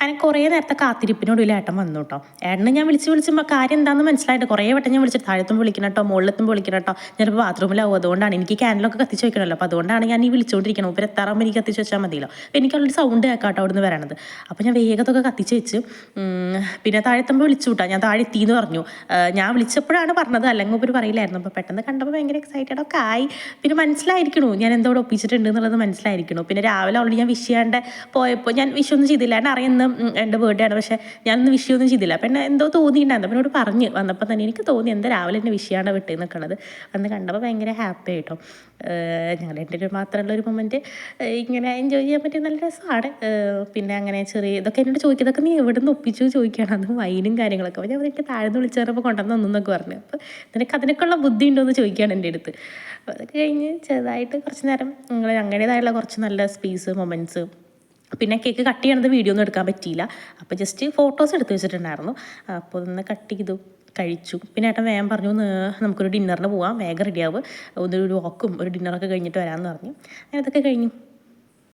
അങ്ങനെ കുറേ നേരത്തെ കാത്തിരിപ്പിനോടുള്ള ഏട്ടൻ വന്നു കേട്ടോ. ഏട്ടനെ ഞാൻ വിളിച്ച് കാര്യം എന്താണെന്ന് മനസ്സിലായിട്ട് കുറേ വട്ടം ഞാൻ വിളിച്ചിട്ട് താഴത്തും വിളിക്കണം കേട്ടോ, മുകളിലെത്തും വിളിക്കണം കേട്ടോ. ഞാനിപ്പോൾ ബാത്റൂമിലാവും, അതുകൊണ്ടാണ് എനിക്ക് ക്യാൻഡിലൊക്കെ കത്തിച്ച് വയ്ക്കണമല്ലോ. അപ്പോൾ അതുകൊണ്ടാണ് ഞാൻ ഈ വിളിച്ചുകൊണ്ടിരിക്കണം. ഇപ്പോൾ എത്താറാകുമ്പോൾ എനിക്ക് കത്തിച്ച് വെച്ചാൽ മതിയല്ലോ. അപ്പോൾ എനിക്ക് ഓൾറെഡി സൗണ്ട് കേൾക്കാട്ടോ അവിടെ നിന്ന് വരണത്. അപ്പോൾ ഞാൻ വേഗത്തൊക്കെ കത്തിച്ച് വെച്ച് പിന്നെ താഴെത്തുമ്പോൾ വിളിച്ചു കൂട്ടാ, ഞാൻ താഴെ എത്തിയെന്ന് പറഞ്ഞു. ഞാൻ വിളിച്ചപ്പോഴാണ് പറഞ്ഞത്, അല്ലെങ്കിൽ ഒരു പറയില്ലായിരുന്നു. അപ്പോൾ പെട്ടെന്ന് കണ്ടപ്പോൾ ഭയങ്കര എക്സൈറ്റഡ് ഒക്കെ ആയി. പിന്നെ മനസ്സിലായിരിക്കണു ഞാൻ എന്തോടെ ഒപ്പിച്ചിട്ടുണ്ട് എന്നുള്ളത് മനസ്സിലായിരിക്കണു. പിന്നെ രാവിലെ ഓൾറെഡി ഞാൻ വിഷ് ചെയ്യാണ്ട് പോയപ്പോൾ ഞാൻ വിഷ് ഒന്നും ചെയ്തില്ല. എന്നെ അറിയുന്ന എൻ്റെ ബർത്ത്ഡേ ആണ്, പക്ഷേ ഞാനൊന്ന് വിഷ് ഒന്നും ചെയ്തില്ല. അപ്പം എന്നെ എന്തോ തോന്നിയിട്ടുണ്ടായിരുന്നു. അപ്പം എന്നോട് പറഞ്ഞ് വന്നപ്പോൾ തന്നെ എനിക്ക് തോന്നി എന്താ രാവിലെ എന്നെ വിഷ് ചെയ്യാണ്ട് വിട്ടേ നിൽക്കണത്. അന്ന് കണ്ടപ്പോൾ ഭയങ്കര ഹാപ്പി ആയിട്ടോ. ഞങ്ങൾ എൻ്റെ ഒരു മാത്രമുള്ളൊരു മൊമെൻറ്റ് ഇങ്ങനെ എൻജോയ് ചെയ്യാൻ പറ്റിയ നല്ല രസമാണ്. പിന്നെ അങ്ങനെ ചെറിയ ഇതൊക്കെ എന്നോട് ചോദിക്കുന്നതൊക്കെ നീ എവിടെ നിന്ന് ഒപ്പിച്ചു ചോദിക്കുകയാണ്. അത് വൈനും കാര്യങ്ങളൊക്കെ. അപ്പോൾ ഞാൻ എനിക്ക് താഴ്ന്ന് വിളിച്ചു പറഞ്ഞപ്പോൾ കൊണ്ടുവന്ന് ഒന്നൊക്കെ പറഞ്ഞു. അപ്പോൾ നിനക്ക് അതിനൊക്കെയുള്ള ബുദ്ധി ഉണ്ടോ എന്ന് ചോദിക്കുകയാണ് എൻ്റെ അടുത്ത്. അപ്പോൾ അതൊക്കെ കഴിഞ്ഞ് ചെറുതായിട്ട് കുറച്ച് നേരം ഞങ്ങൾ ഞങ്ങളുടേതായുള്ള കുറച്ച് നല്ല സ്പേസ് മൊമെൻറ്റ്സ്. പിന്നെ കേക്ക് കട്ട് ചെയ്യണത് വീഡിയോ ഒന്നും എടുക്കാൻ പറ്റിയില്ല. അപ്പോൾ ജസ്റ്റ് ഫോട്ടോസ് എടുത്ത് വെച്ചിട്ടുണ്ടായിരുന്നു. അപ്പോൾ ഒന്ന് കട്ട് ചെയ്തു കഴിച്ചു. പിന്നെ ഏട്ടൻ വേഗം പറഞ്ഞു നമുക്കൊരു ഡിന്നറിന് പോവാം, വേഗം റെഡിയാവും, ഒരു വാക്കും ഒരു ഡിന്നറൊക്കെ കഴിഞ്ഞിട്ട് വരാമെന്ന് പറഞ്ഞു. അങ്ങനെ അതൊക്കെ കഴിഞ്ഞു.